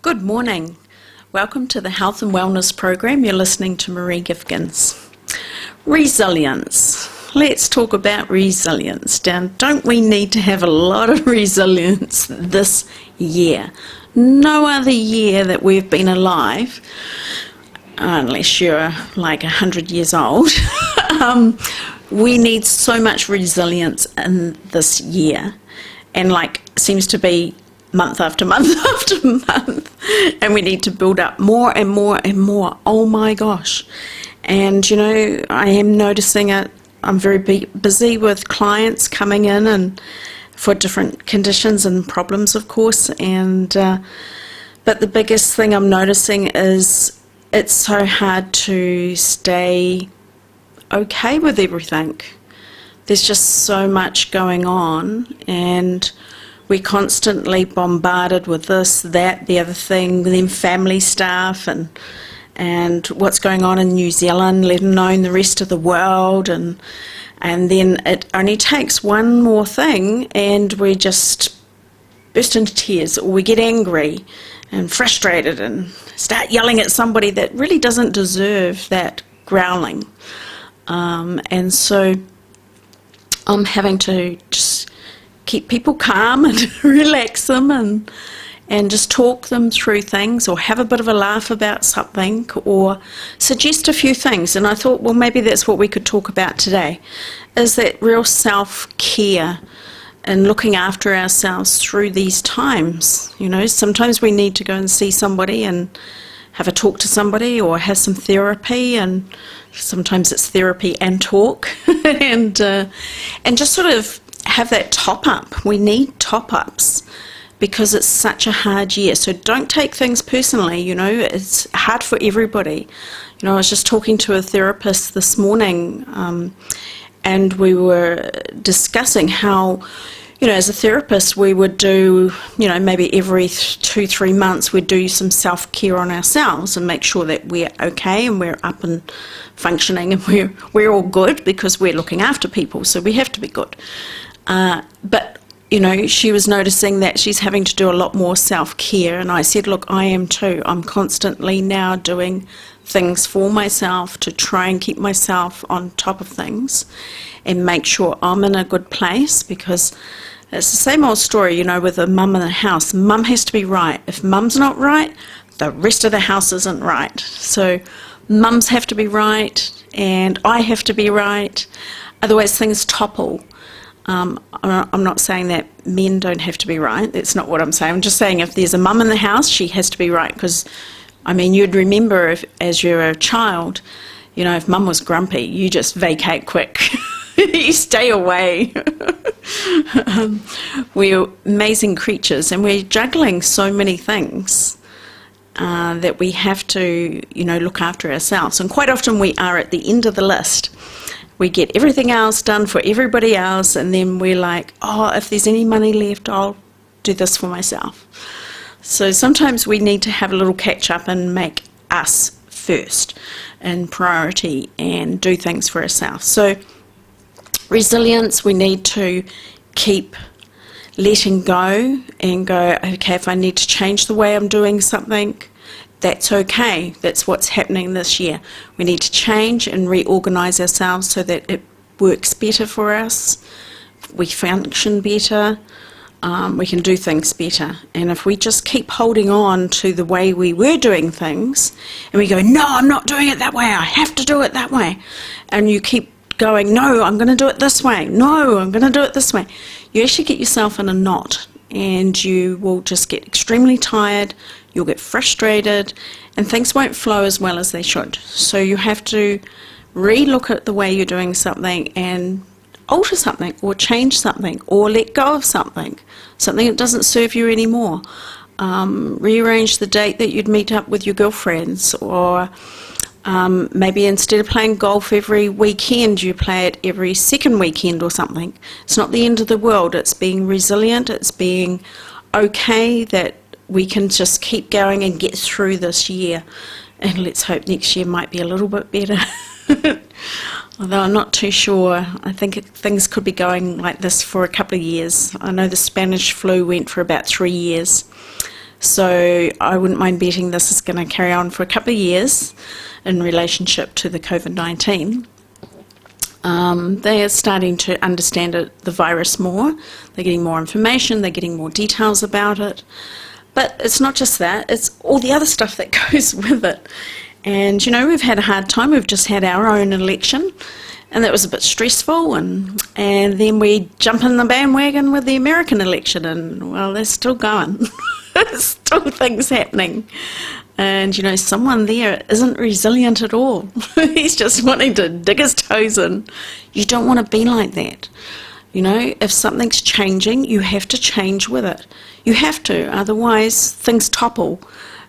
Good morning. Welcome to the Health and Wellness Program. You're listening to Maree Gifkins. Resilience. Let's talk about resilience. Don't we need to have a lot of resilience this year? No other year that we've been alive, unless you're like 100 years old, we need so much resilience in this year. And seems to be month after month after month, and we need to build up more and more and more. Oh my gosh. And I am noticing it. I'm very busy with clients coming in and for different conditions and problems, of course, and but the biggest thing I'm noticing is it's so hard to stay okay with everything. There's just so much going on, and we're constantly bombarded with this, that, the other thing, then family stuff and what's going on in New Zealand, let alone the rest of the world, and then it only takes one more thing and we just burst into tears, or we get angry and frustrated and start yelling at somebody that really doesn't deserve that growling. And so I'm having to just keep people calm and relax them and just talk them through things, or have a bit of a laugh about something, or suggest a few things. And I thought, well, maybe that's what we could talk about today, is that real self-care and looking after ourselves through these times. Sometimes we need to go and see somebody and have a talk to somebody, or have some therapy, and sometimes it's therapy and talk, and just sort of have that top-up. We need top-ups because it's such a hard year. So don't take things personally, it's hard for everybody. I was just talking to a therapist this morning, and we were discussing how, as a therapist, we would do, maybe every 2-3 months we'd do some self-care on ourselves and make sure that we're okay and we're up and functioning and we're all good, because we're looking after people, so we have to be good. But she was noticing that she's having to do a lot more self-care, and I said, look, I am too. I'm constantly now doing things for myself to try and keep myself on top of things and make sure I'm in a good place, because it's the same old story, with a mum in the house. Mum has to be right. If mum's not right, the rest of the house isn't right. So mums have to be right, and I have to be right. Otherwise things topple. I'm not saying that men don't have to be right. That's not what I'm saying. I'm just saying if there's a mum in the house, she has to be right, because, you'd remember as you're a child, if mum was grumpy, you just vacate quick. You stay away. We're amazing creatures, and we're juggling so many things that we have to, look after ourselves. And quite often we are at the end of the list. We get everything else done for everybody else, and then we're like, oh, if there's any money left, I'll do this for myself. So sometimes we need to have a little catch up and make us first and priority and do things for ourselves. So resilience, we need to keep letting go and go, okay, if I need to change the way I'm doing something, that's okay. That's what's happening this year. We need to change and reorganise ourselves so that it works better for us. We function better. We can do things better. And if we just keep holding on to the way we were doing things, and we go, no, I'm not doing it that way. I have to do it that way. And you keep going, no, I'm going to do it this way. No, I'm going to do it this way. You actually get yourself in a knot, and you will just get extremely tired. You'll get frustrated, and things won't flow as well as they should. So you have to re-look at the way you're doing something and alter something, or change something, or let go of something that doesn't serve you anymore. Rearrange the date that you'd meet up with your girlfriends, or maybe instead of playing golf every weekend, you play it every second weekend or something. It's not the end of the world. It's being resilient. It's being okay that we can just keep going and get through this year, and let's hope next year might be a little bit better. Although I'm not too sure. I think things could be going like this for a couple of years. I know the Spanish flu went for about 3 years, So I wouldn't mind betting this is going to carry on for a couple of years in relationship to the COVID-19. They are starting to understand the virus more. They're getting more information, they're getting more details about it. But it's not just that, it's all the other stuff that goes with it. And, we've had a hard time. We've just had our own election, and that was a bit stressful. And then we jump in the bandwagon with the American election, and, well, they're still going. There's still things happening. And, someone there isn't resilient at all. He's just wanting to dig his toes in. You don't want to be like that. If something's changing, you have to change with it. You have to, otherwise things topple,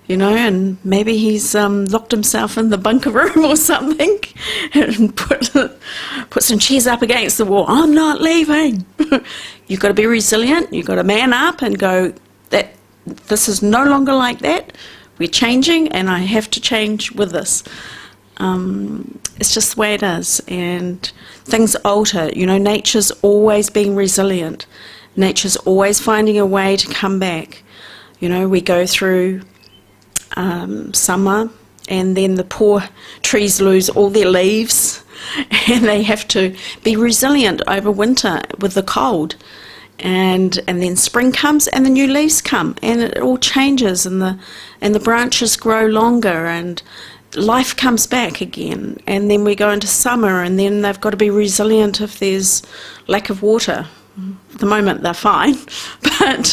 and maybe he's locked himself in the bunker room or something and put some chairs up against the wall. I'm not leaving. You've got to be resilient. You've got to man up and go, that this is no longer like that. We're changing, and I have to change with this. It's just the way it is, and things alter. Nature's always being resilient. Nature's always finding a way to come back. We go through summer, and then the poor trees lose all their leaves, and they have to be resilient over winter with the cold. And then spring comes and the new leaves come, and it all changes, and the branches grow longer, and life comes back again. And then we go into summer, and then they've got to be resilient if there's lack of water. At the moment they're fine, but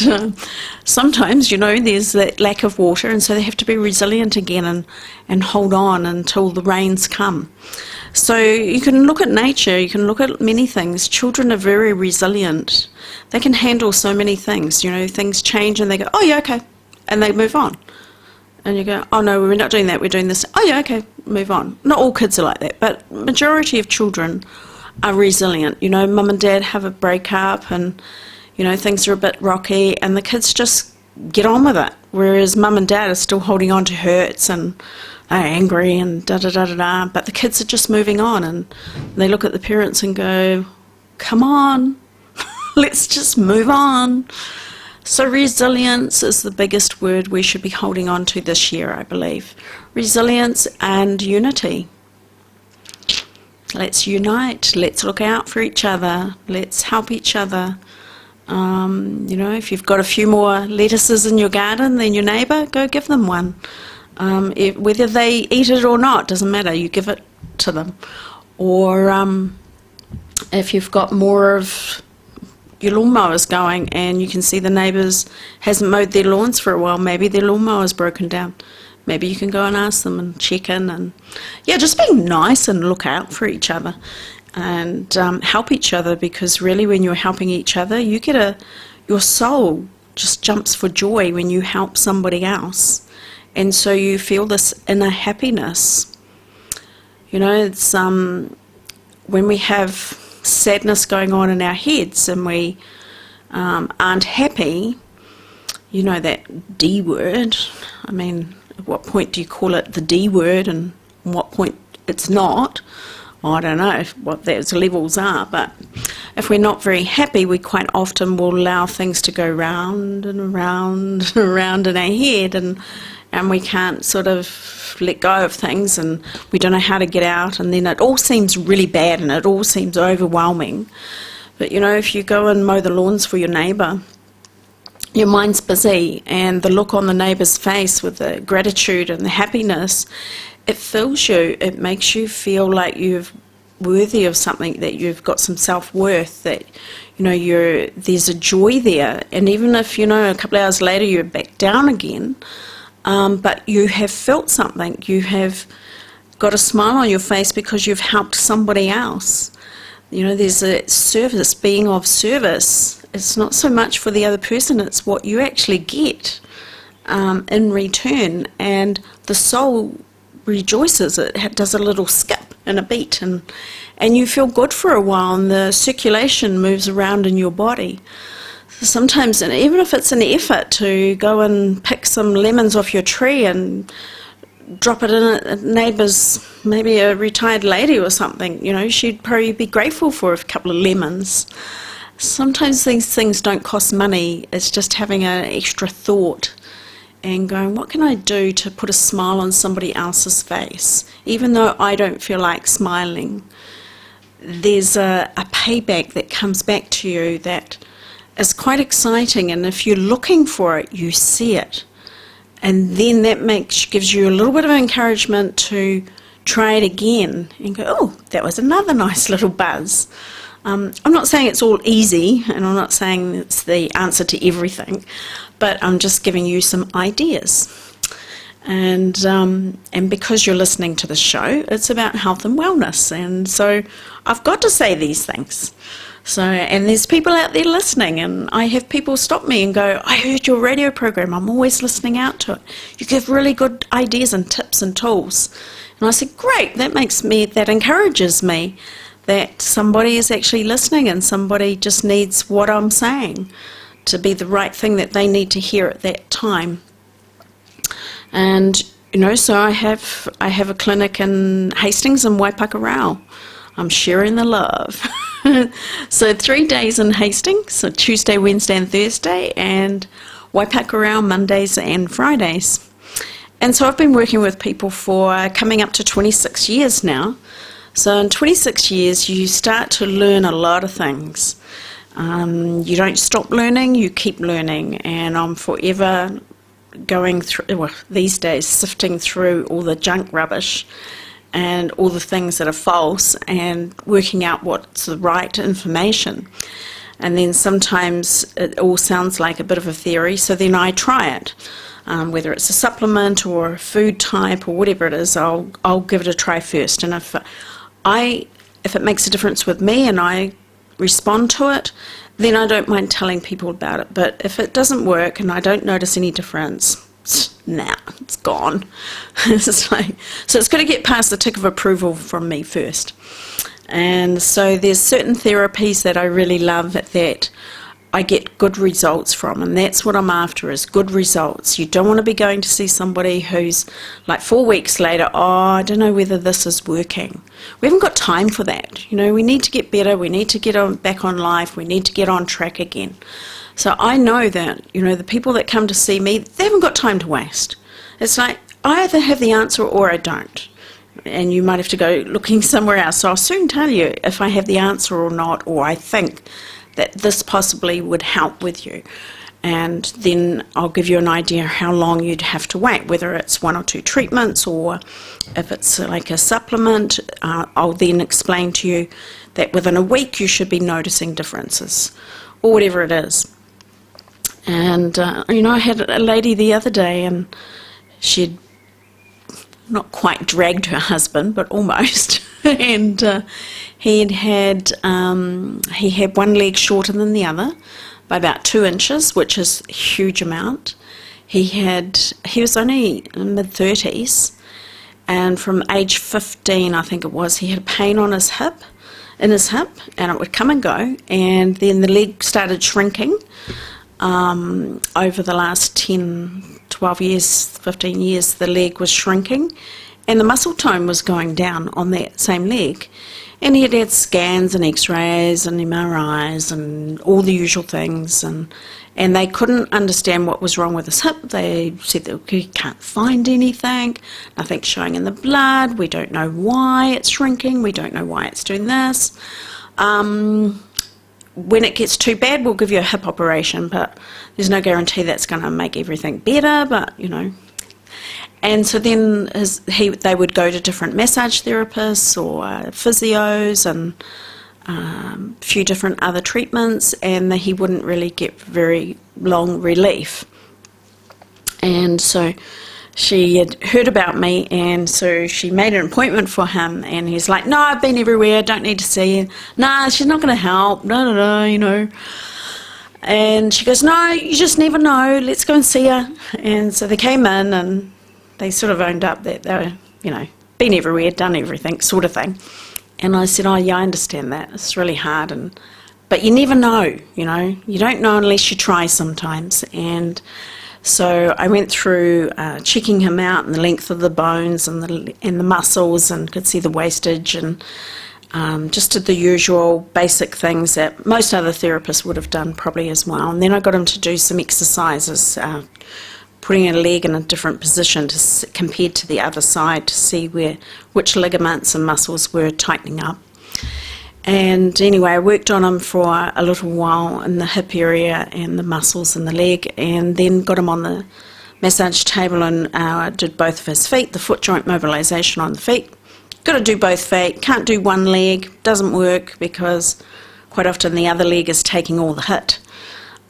sometimes there's that lack of water, and so they have to be resilient again and hold on until the rains come. So you can look at nature, you can look at many things. Children are very resilient. They can handle so many things. Things change and they go, oh yeah, okay, and they move on. And you go, oh no, we're not doing that, we're doing this. Oh yeah, okay, move on. Not all kids are like that, but majority of children are resilient. Mum and dad have a breakup, and things are a bit rocky, and the kids just get on with it, whereas mum and dad are still holding on to hurts and are angry and da-da-da-da-da, but the kids are just moving on, and they look at the parents and go, come on, let's just move on. So resilience is the biggest word we should be holding on to this year, I believe. Resilience and unity. Let's unite, let's look out for each other, let's help each other. If you've got a few more lettuces in your garden than your neighbour, go give them one. Whether they eat it or not, doesn't matter, you give it to them. Or if you've got more of your lawnmowers going and you can see the neighbours hasn't mowed their lawns for a while, maybe their lawnmower's broken down. Maybe you can go and ask them and check in, and just be nice and look out for each other and help each other, because really when you're helping each other, you get your soul just jumps for joy when you help somebody else, and so you feel this inner happiness. It's when we have sadness going on in our heads and we aren't happy, that D word, at what point do you call it the D word and what point it's not? I don't know what those levels are, but if we're not very happy, we quite often will allow things to go round and around and around in our head, and we can't sort of let go of things, and we don't know how to get out, and then it all seems really bad and it all seems overwhelming. But if you go and mow the lawns for your neighbour, your mind's busy, and the look on the neighbour's face with the gratitude and the happiness, it fills you. It makes you feel like you're worthy of something, that you've got some self-worth, that there's a joy there. And even if a couple of hours later you're back down again, but you have felt something, you have got a smile on your face because you've helped somebody else. There's a service, being of service. It's not so much for the other person, it's what you actually get in return, and the soul rejoices. It does a little skip and a beat, and you feel good for a while, and the circulation moves around in your body. So sometimes, and even if it's an effort to go and pick some lemons off your tree and drop it in a neighbour's, maybe a retired lady or something, she'd probably be grateful for a couple of lemons. Sometimes these things don't cost money, it's just having an extra thought and going, what can I do to put a smile on somebody else's face? Even though I don't feel like smiling, there's a payback that comes back to you that is quite exciting, and if you're looking for it, you see it. And then that gives you a little bit of encouragement to try it again and go, oh, that was another nice little buzz. I'm not saying it's all easy, and I'm not saying it's the answer to everything, but I'm just giving you some ideas. And because you're listening to the show, it's about health and wellness, and so I've got to say these things. So, and there's people out there listening, and I have people stop me and go, I heard your radio program, I'm always listening out to it. You give really good ideas and tips and tools. And I said, great, that encourages me that somebody is actually listening, and somebody just needs what I'm saying to be the right thing that they need to hear at that time. And, so I have a clinic in Hastings and Waipakarau. I'm sharing the love. So 3 days in Hastings, so Tuesday, Wednesday and Thursday, and Waipakarau Mondays and Fridays. And so I've been working with people for coming up to 26 years now. So in 26 years, you start to learn a lot of things. You don't stop learning, you keep learning. And I'm forever going through, these days, sifting through all the junk rubbish and all the things that are false and working out what's the right information. And then sometimes it all sounds like a bit of a theory, so then I try it. Whether it's a supplement or a food type or whatever it is, I'll give it a try first. And if it makes a difference with me and I respond to it, then I don't mind telling people about it. But if it doesn't work and I don't notice any difference, it's gone. So it's got to get past the tick of approval from me first. And so there's certain therapies that I really love that I get good results from, and that's what I'm after, is good results. You don't want to be going to see somebody who's like 4 weeks later, I don't know whether this is working. We haven't got time for that. We need to get better, we need to get back on life, we need to get on track again. So I know that, the people that come to see me, they haven't got time to waste. It's like, I either have the answer or I don't. And you might have to go looking somewhere else. So I'll soon tell you if I have the answer or not, or I think that this possibly would help with you. And then I'll give you an idea how long you'd have to wait, whether it's 1 or 2 treatments, or if it's like a supplement. I'll then explain to you that within a week you should be noticing differences, or whatever it is. And, I had a lady the other day, and she'd not quite dragged her husband, but almost. And he had one leg shorter than the other by about 2 inches, which is a huge amount. He was only in mid-30s, and from age 15, I think it was, he had pain on his hip, and it would come and go, and then the leg started shrinking. Over the last 10, 12 years, 15 years, the leg was shrinking, and the muscle tone was going down on that same leg. And he had scans and x-rays and MRIs and all the usual things, and they couldn't understand what was wrong with his hip. They said that he can't find anything, nothing's showing in the blood, we don't know why it's shrinking, we don't know why it's doing this. When it gets too bad, we'll give you a hip operation, but there's no guarantee that's going to make everything better, but, And so then they would go to different massage therapists or physios and a few different other treatments, and he wouldn't really get very long relief. And so she had heard about me, and so she made an appointment for him, and he's like, no, I've been everywhere, don't need to see you. Nah, she's not going to help, no. And she goes, no, you just never know, let's go and see her. And so they came in, and they sort of owned up that they were, been everywhere, done everything, sort of thing. And I said, oh, yeah, I understand that, it's really hard, but you never know, you don't know unless you try sometimes. And so I went through checking him out and the length of the bones and the muscles, and could see the wastage, and just did the usual basic things that most other therapists would have done probably as well. And then I got him to do some exercises, putting a leg in a different position compared to the other side to see which ligaments and muscles were tightening up. And anyway, I worked on him for a little while in the hip area and the muscles in the leg, and then got him on the massage table and did both of his feet, the foot joint mobilisation on the feet. Got to do both feet, can't do one leg, doesn't work because quite often the other leg is taking all the hit,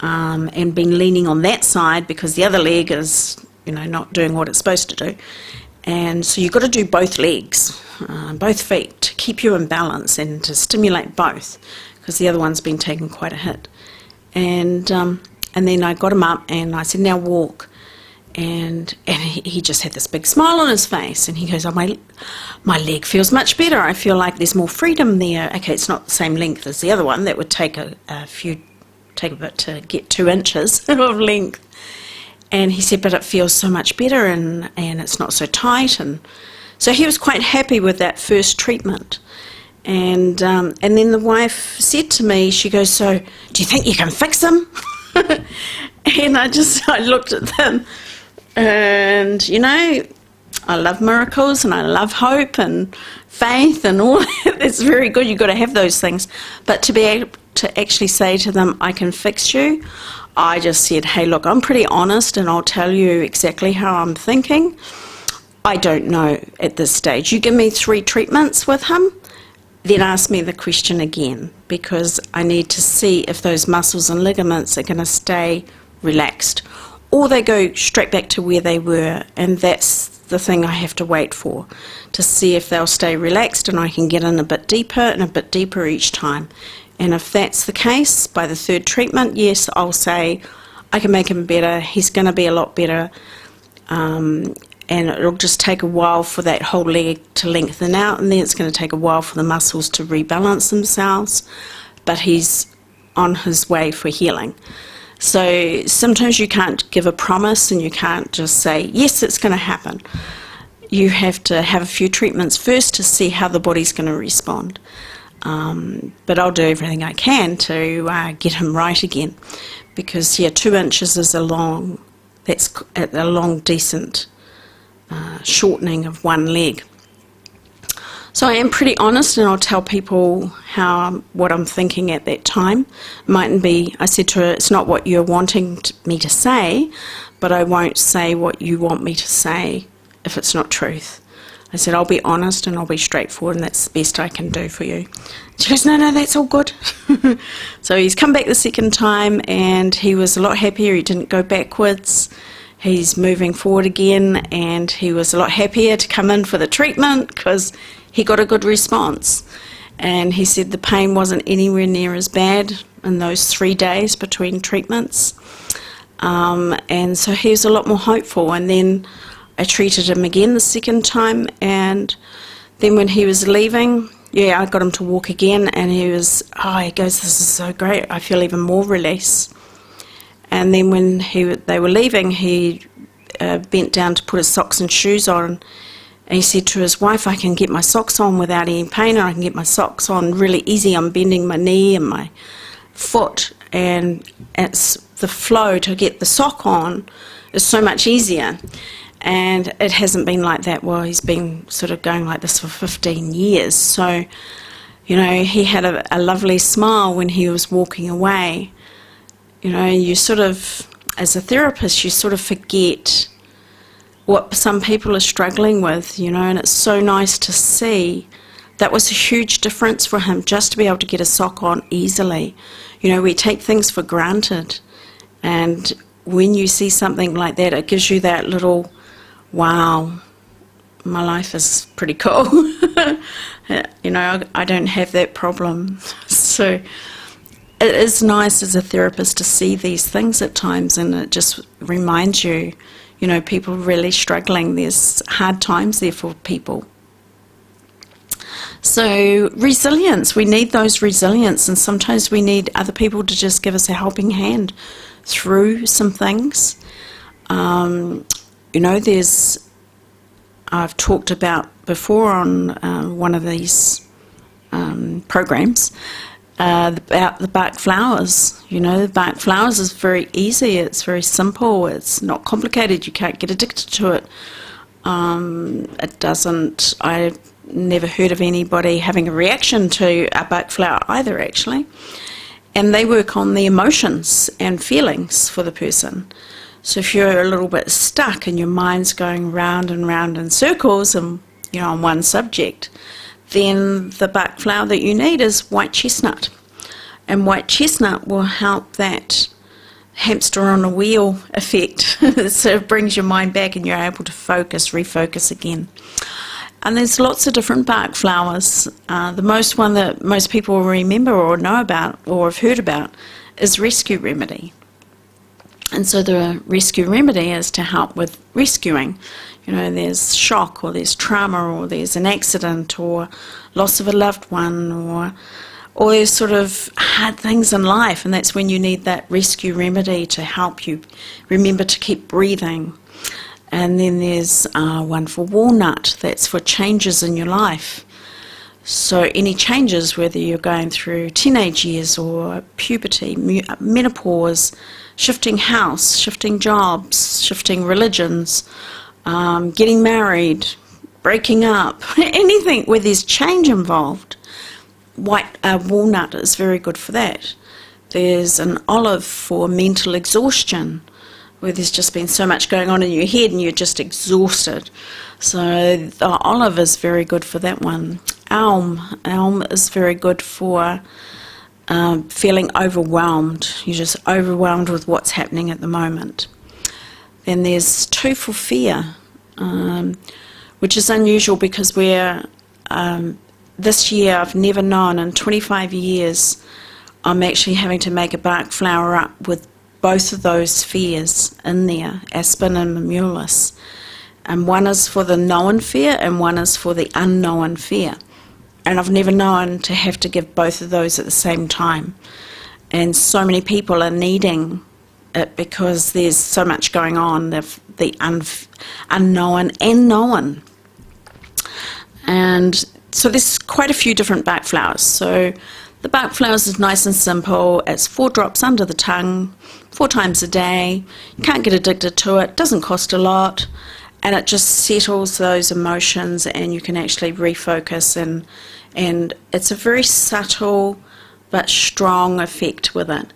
and been leaning on that side because the other leg is, not doing what it's supposed to do. And so you've got to do both legs, both feet, to keep you in balance and to stimulate both, because the other one's been taking quite a hit. And then I got him up and I said, now walk. And he just had this big smile on his face, and he goes, oh, my leg feels much better. I feel like there's more freedom there. Okay, it's not the same length as the other one. That would take a bit to get 2 inches of length. And he said, but it feels so much better, and it's not so tight. And so he was quite happy with that first treatment. And then the wife said to me, she goes, so do you think you can fix him? And I looked at them, and, I love miracles and I love hope and faith and all that. It's very good. You've got to have those things. But to be able to actually say to them, I can fix you, I just said, hey, look, I'm pretty honest and I'll tell you exactly how I'm thinking. I don't know at this stage. You give me 3 treatments with him, then ask me the question again, because I need to see if those muscles and ligaments are going to stay relaxed or they go straight back to where they were. And that's the thing I have to wait for, to see if they'll stay relaxed and I can get in a bit deeper and a bit deeper each time. And if that's the case, by the 3rd treatment, yes, I'll say I can make him better, he's going to be a lot better, and it'll just take a while for that whole leg to lengthen out, and then it's going to take a while for the muscles to rebalance themselves, but he's on his way for healing. So sometimes you can't give a promise and you can't just say, yes, it's going to happen. You have to have a few treatments first to see how the body's going to respond. But I'll do everything I can to get him right again, because 2 inches is a long decent shortening of one leg. So I am pretty honest, and I'll tell people what I'm thinking at that time. Mightn't be, I said to her, it's not what you're wanting me to say, but I won't say what you want me to say if it's not truth. I said, I'll be honest and I'll be straightforward, and that's the best I can do for you. She goes, no, that's all good. So he's come back the second time and he was a lot happier. He didn't go backwards. He's moving forward again, and he was a lot happier to come in for the treatment because he got a good response. And he said the pain wasn't anywhere near as bad in those 3 days between treatments. And so he was a lot more hopeful. And then I treated him again the second time, and then when he was leaving, I got him to walk again, and he goes, this is so great, I feel even more release. And then when they were leaving, he bent down to put his socks and shoes on, and he said to his wife, I can get my socks on without any pain, and I can get my socks on really easy. I'm bending my knee and my foot, and it's the flow to get the sock on is so much easier. And it hasn't been like that. Well, he's been sort of going like this for 15 years. So, he had a lovely smile when he was walking away. You sort of, as a therapist, you sort of forget what some people are struggling with, and it's so nice to see. That was a huge difference for him, just to be able to get a sock on easily. We take things for granted. And when you see something like that, it gives you that little, wow, my life is pretty cool. I don't have that problem. So it is nice as a therapist to see these things at times, and it just reminds you, people really struggling. There's hard times there for people. So resilience, we need those resilience, and sometimes we need other people to just give us a helping hand through some things. I've talked about before on one of these programs about the bark flowers. You know, the bark flowers is very easy, it's very simple, it's not complicated, you can't get addicted to it. I've never heard of anybody having a reaction to a bark flower either, actually. And they work on the emotions and feelings for the person. So if you're a little bit stuck and your mind's going round and round in circles and, you know, on one subject, then the bark flower that you need is white chestnut. And white chestnut will help that hamster on a wheel effect. So it brings your mind back and you're able to refocus again. And there's lots of different bark flowers. The most one that most people will remember or know about or have heard about is rescue remedy. And so the rescue remedy is to help with rescuing. You know, there's shock or there's trauma or there's an accident or loss of a loved one or there's sort of hard things in life, and that's when you need that rescue remedy to help you remember to keep breathing. And then there's one for walnut, that's for changes in your life. So any changes, whether you're going through teenage years or puberty, menopause, shifting house, shifting jobs, shifting religions, getting married, breaking up, anything where there's change involved, walnut is very good for that. There's an olive for mental exhaustion, where there's just been so much going on in your head and you're just exhausted. So the olive is very good for that one. Elm is very good for feeling overwhelmed. You're just overwhelmed with what's happening at the moment. Then there's two for fear, which is unusual because this year I've never known, in 25 years, I'm actually having to make a bark flower up with both of those fears in there, aspen and mamulus. And one is for the known fear and one is for the unknown fear. And I've never known to have to give both of those at the same time. And so many people are needing it because there's so much going on, the unknown and known. And so there's quite a few different bark flowers. So the bark flowers is nice and simple. It's 4 drops under the tongue, 4 times a day. You can't get addicted to it. Doesn't cost a lot. And it just settles those emotions and you can actually refocus. And it's a very subtle but strong effect with it.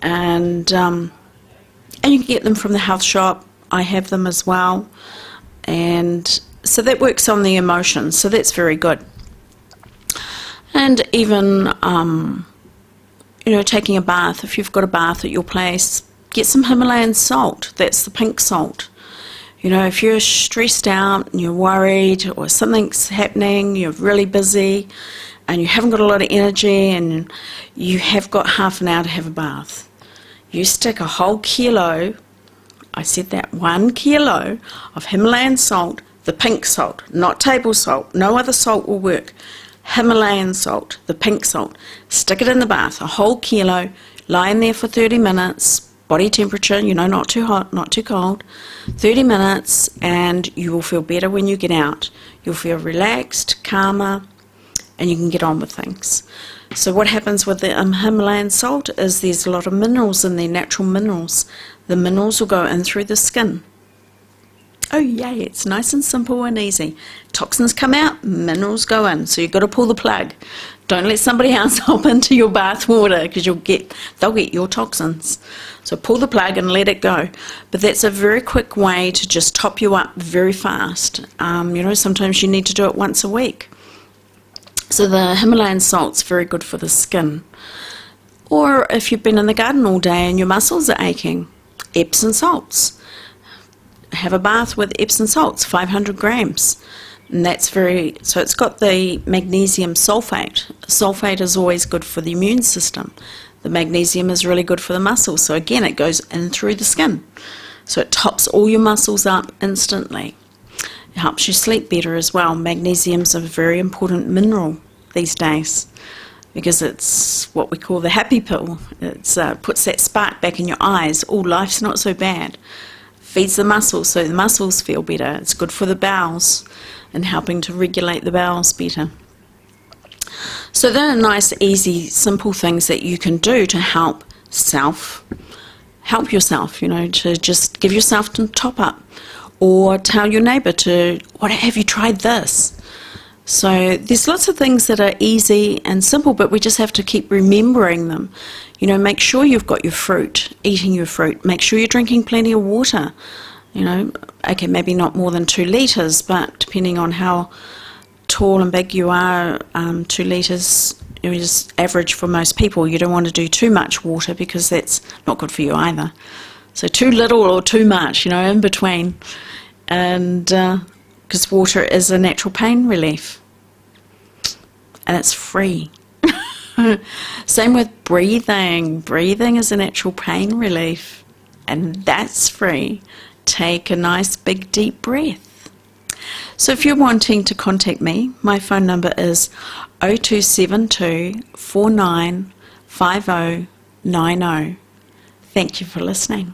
And you can get them from the health shop. I have them as well. And so that works on the emotions. So that's very good. And even, taking a bath. If you've got a bath at your place, get some Himalayan salt. That's the pink salt. You know, if you're stressed out and you're worried or something's happening, you're really busy and you haven't got a lot of energy and you have got half an hour to have a bath, you stick a whole kilo, I said that, 1 kilo of Himalayan salt, the pink salt, not table salt, no other salt will work. Himalayan salt, the pink salt, stick it in the bath, a whole kilo, lie in there for 30 minutes, body temperature, not too hot, not too cold, 30 minutes, and you will feel better when you get out. You'll feel relaxed, calmer, and you can get on with things. So what happens with the Himalayan salt is there's a lot of minerals in there, natural minerals. The minerals will go in through the skin. Oh yay, it's nice and simple and easy. Toxins come out, minerals go in, so you've got to pull the plug. Don't let somebody else hop into your bath water because they'll get your toxins. So pull the plug and let it go. But that's a very quick way to just top you up very fast. Sometimes you need to do it once a week. So the Himalayan salt's very good for the skin. Or if you've been in the garden all day and your muscles are aching, Epsom salts. Have a bath with Epsom salts, 500 grams. And so it's got the magnesium sulfate. Sulfate is always good for the immune system. The magnesium is really good for the muscles. So again, it goes in through the skin. So it tops all your muscles up instantly. It helps you sleep better as well. Magnesium's a very important mineral these days because it's what we call the happy pill. It puts that spark back in your eyes. Oh, life's not so bad. Feeds the muscles so the muscles feel better. It's good for the bowels and helping to regulate the bowels better. So there are nice, easy, simple things that you can do to help yourself, to just give yourself a top up, or tell your neighbour have you tried this? So there's lots of things that are easy and simple, but we just have to keep remembering them. Make sure you've got your fruit, eating your fruit. Make sure you're drinking plenty of water. Okay, maybe not more than 2 litres, but depending on how tall and big you are, 2 litres is average for most people. You don't want to do too much water because that's not good for you either. So too little or too much, in between. And because water is a natural pain relief. And it's free. Same with breathing. Breathing is a natural pain relief. And that's free. Take a nice big deep breath. So if you're wanting to contact me, my phone number is 0272 495090. Thank you for listening.